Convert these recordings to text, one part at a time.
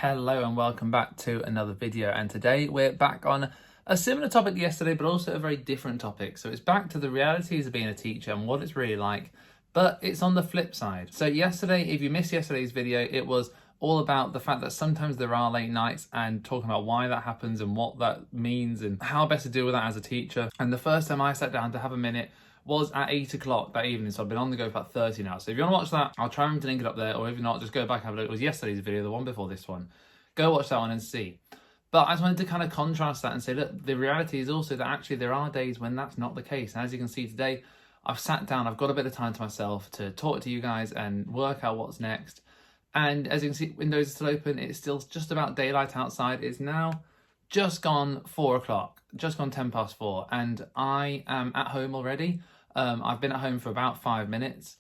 Hello and welcome back to another video, and today we're back on a similar topic to yesterday but also a very different topic. So it's back to the realities of being a teacher and what it's really like, but it's on the flip side. So yesterday, if you missed yesterday's video, it was all about the fact that sometimes there are late nights and talking about why that happens and what that means and how best to deal with that as a teacher. And the first time I sat down to have a minute was at 8 o'clock that evening, so I've been on the go for about 30 now. So if you want to watch that, I'll try and link it up there, or if not, just go back and have a look. It was yesterday's video, the one before this one. Go watch that one and see. But I just wanted to kind of contrast that and say, look, the reality is also that actually there are days when that's not the case. And as you can see today, I've sat down, I've got a bit of time to myself to talk to you guys and work out what's next. And as you can see, windows are still open. It's still just about daylight outside. It's now just gone 4 o'clock, just gone 10 past 4, and I am at home already. I've been at home for about 5 minutes,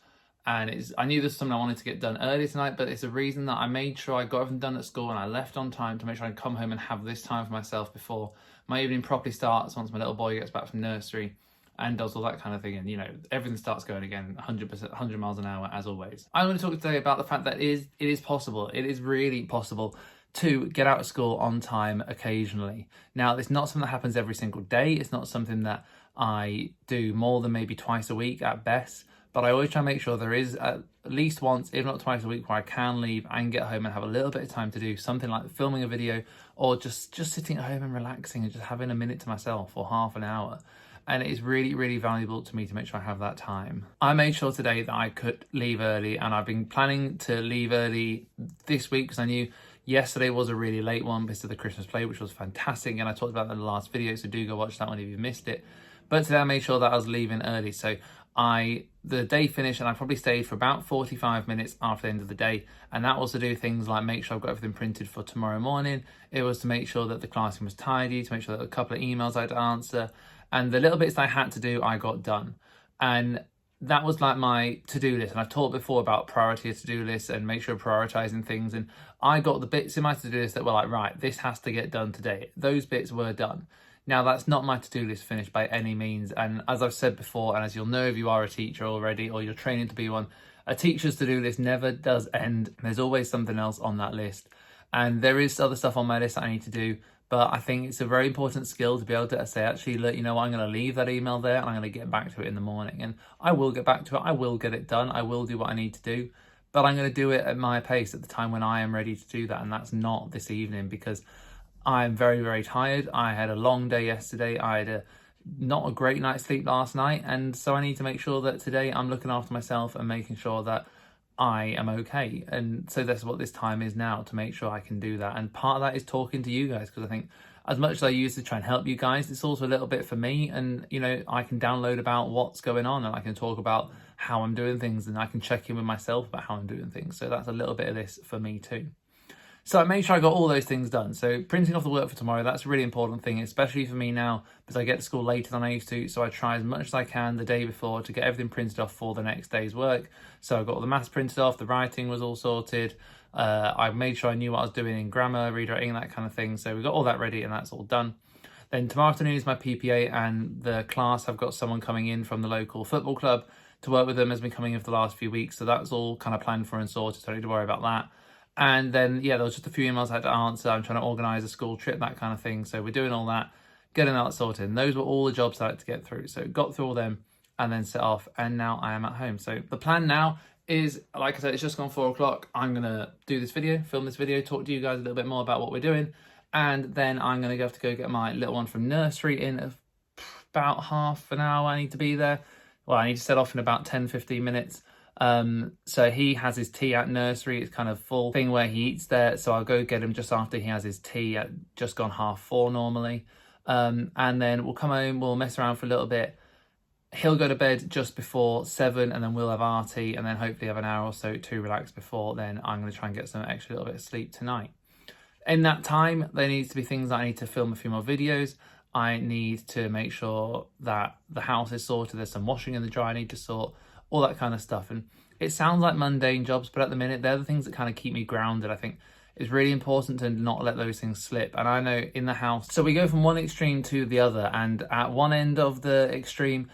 and I knew this was something I wanted to get done early tonight, but it's a reason that I made sure I got everything done at school and I left on time to make sure I come home and have this time for myself before my evening properly starts, once my little boy gets back from nursery and does all that kind of thing, and everything starts going again 100%, 100 miles an hour as always. I'm going to talk today about the fact that it is possible, it is really possible to get out of school on time occasionally. Now, it's not something that happens every single day. It's not something that I do more than maybe twice a week at best, but I always try to make sure there is at least once, if not twice a week, where I can leave and get home and have a little bit of time to do something like filming a video, or just sitting at home and relaxing and just having a minute to myself or half an hour. And it is really, really valuable to me to make sure I have that time. I made sure today that I could leave early, and I've been planning to leave early this week because I knew yesterday was a really late one because of the Christmas play, which was fantastic, and I talked about that in the last video, so do go watch that one if you missed it. But today I made sure that I was leaving early, so the day finished and I probably stayed for about 45 minutes after the end of the day, and that was to do things like make sure I've got everything printed for tomorrow morning. It was to make sure that the classroom was tidy, to make sure that a couple of emails I had to answer, and the little bits that I had to do, I got done. And that was like my to-do list. And I've talked before about priority of to-do lists and make sure prioritizing things. And I got the bits in my to-do list that were like, right, this has to get done today. Those bits were done. Now, that's not my to-do list finished by any means. And as I've said before, and as you'll know if you are a teacher already or you're training to be one, a teacher's to-do list never does end. There's always something else on that list. And there is other stuff on my list that I need to do. But I think it's a very important skill to be able to say, actually, look, you know what, I'm going to leave that email there and I'm going to get back to it in the morning. And I will get back to it. I will get it done. I will do what I need to do. But I'm going to do it at my pace at the time when I am ready to do that. And that's not this evening because I'm very, very tired. I had a long day yesterday. I had not a great night's sleep last night. And so I need to make sure that today I'm looking after myself and making sure that I am okay. And so that's what this time is now, to make sure I can do that. And part of that is talking to you guys, because I think as much as I use to try and help you guys, it's also a little bit for me. And I can download about what's going on and I can talk about how I'm doing things, and I can check in with myself about how I'm doing things. So that's a little bit of this for me too. So I made sure I got all those things done. So printing off the work for tomorrow, that's a really important thing, especially for me now, because I get to school later than I used to. So I try as much as I can the day before to get everything printed off for the next day's work. So I got all the maths printed off, the writing was all sorted. I made sure I knew what I was doing in grammar, rewriting, that kind of thing. So we got all that ready and that's all done. Then tomorrow afternoon is my PPA, and the class, I've got someone coming in from the local football club to work with them, has been coming in for the last few weeks. So that's all kind of planned for and sorted, so I don't need to worry about that. And then, yeah, there was just a few emails I had to answer. I'm trying to organise a school trip, that kind of thing. So we're doing all that, getting that sorted. And those were all the jobs I had to get through. So got through all them and then set off. And now I am at home. So the plan now is, like I said, it's just gone 4 o'clock. I'm going to do this video, film this video, talk to you guys a little bit more about what we're doing. And then I'm going to have to go get my little one from nursery in about half an hour. I need to be there. Well, I need to set off in about 10-15 minutes. So he has his tea at nursery. It's kind of full thing where he eats there. So I'll go get him just after he has his tea at just gone 4:30 normally. And then we'll come home, we'll mess around for a little bit. He'll go to bed just before 7, and then we'll have our tea, and then hopefully have an hour or so to relax before. Then I'm going to try and get some extra little bit of sleep tonight. In that time, there needs to be things that I need to film a few more videos. I need to make sure that the house is sorted. There's some washing in the dryer I need to sort, all that kind of stuff. And it sounds like mundane jobs, but at the minute, they're the things that kind of keep me grounded. I think it's really important to not let those things slip. And I know in the house, so we go from one extreme to the other. And at one end of the extreme,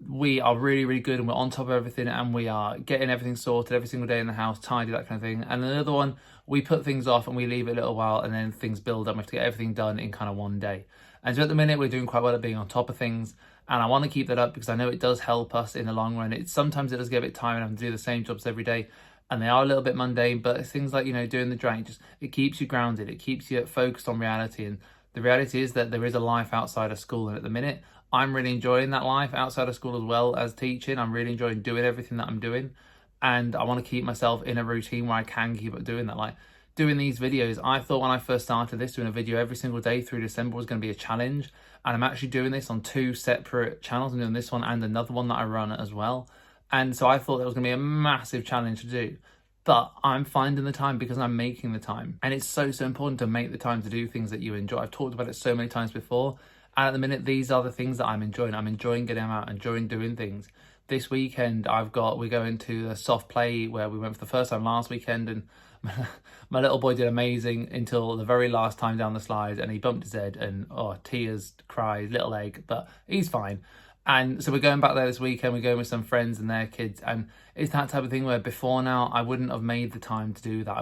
we are really, really good and we're on top of everything and we are getting everything sorted every single day in the house, tidy, that kind of thing. And another one, we put things off and we leave it a little while, and then things build up. We have to get everything done in kind of one day. And so at the minute, we're doing quite well at being on top of things. And I want to keep that up because I know it does help us in the long run. Sometimes it does get a bit tiring having to do the same jobs every day, and they are a little bit mundane, but it's things like, doing the drawing, it keeps you grounded. It keeps you focused on reality. And the reality is that there is a life outside of school. And at the minute, I'm really enjoying that life outside of school as well as teaching. I'm really enjoying doing everything that I'm doing. And I want to keep myself in a routine where I can keep up doing that. Like doing these videos, I thought when I first started this, doing a video every single day through December was going to be a challenge. And I'm actually doing this on 2 separate channels. I'm doing this one and another one that I run as well. And so I thought that was going to be a massive challenge to do. But I'm finding the time because I'm making the time. And it's so important to make the time to do things that you enjoy. I've talked about it so many times before. And at the minute, these are the things that I'm enjoying. I'm enjoying getting out, enjoying doing things. This weekend, we're going to a soft play where we went for the first time last weekend, and my little boy did amazing until the very last time down the slide, and he bumped his head and tears, cries, little leg, but he's fine. And so we're going back there this weekend. We're going with some friends and their kids, and it's that type of thing where before now I wouldn't have made the time to do that.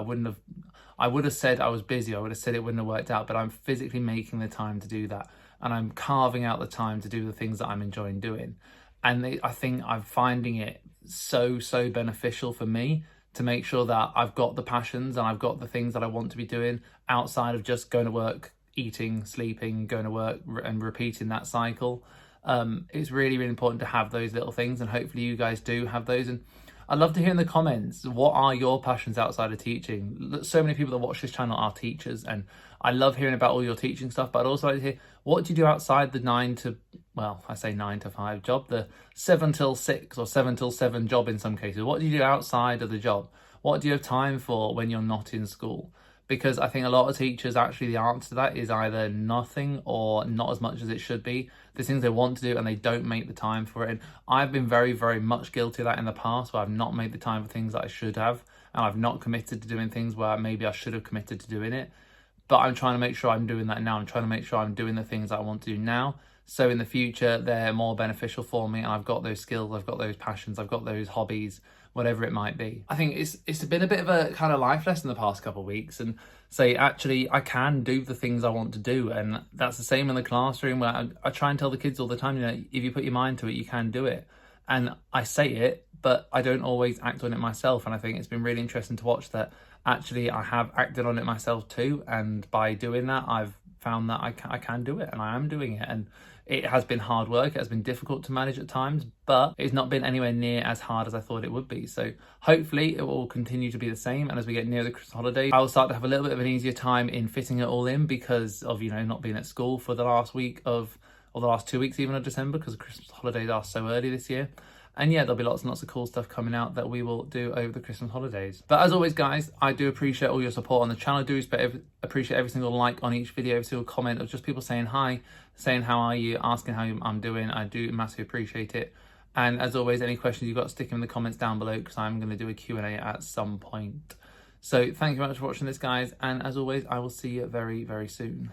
I would have said I was busy. I would have said it wouldn't have worked out, but I'm physically making the time to do that, and I'm carving out the time to do the things that I'm enjoying doing. And I think I'm finding it so beneficial for me to make sure that I've got the passions and I've got the things that I want to be doing outside of just going to work, eating, sleeping, going to work and repeating that cycle. It's really important to have those little things, and hopefully you guys do have those. And I'd love to hear in the comments, what are your passions outside of teaching? So many people that watch this channel are teachers, and I love hearing about all your teaching stuff, but I'd also like to hear, what do you do outside the 9 to 5 job, the 7 till 6 or 7 till 7 job in some cases? What do you do outside of the job? What do you have time for when you're not in school? Because I think a lot of teachers, actually the answer to that is either nothing or not as much as it should be. There's things they want to do and they don't make the time for it. And I've been very much guilty of that in the past, where I've not made the time for things that I should have, and I've not committed to doing things where maybe I should have committed to doing it. But I'm trying to make sure I'm doing that now. I'm trying to make sure I'm doing the things that I want to do now, so in the future they're more beneficial for me, and I've got those skills, I've got those passions, I've got those hobbies, whatever it might be. I think it's been a bit of a kind of life lesson the past couple of weeks, and say actually I can do the things I want to do. And that's the same in the classroom, where I try and tell the kids all the time, if you put your mind to it, you can do it. And I say it, but I don't always act on it myself. And I think it's been really interesting to watch that actually I have acted on it myself too, and by doing that I've found that I can do it, and I am doing it. And it has been hard work, it has been difficult to manage at times, but it's not been anywhere near as hard as I thought it would be. So hopefully it will continue to be the same, and as we get near the Christmas holidays, I will start to have a little bit of an easier time in fitting it all in, because of not being at school for the last week of, or the last 2 weeks even of December, because the Christmas holidays are so early this year. And yeah, there'll be lots and lots of cool stuff coming out that we will do over the Christmas holidays. But as always, guys, I do appreciate all your support on the channel. I do appreciate every single like on each video, every single comment of just people saying hi, saying how are you, asking how I'm doing. I do massively appreciate it. And as always, any questions you've got, stick them in the comments down below, because I'm going to do a Q&A at some point. So thank you very much for watching this, guys. And as always, I will see you very soon.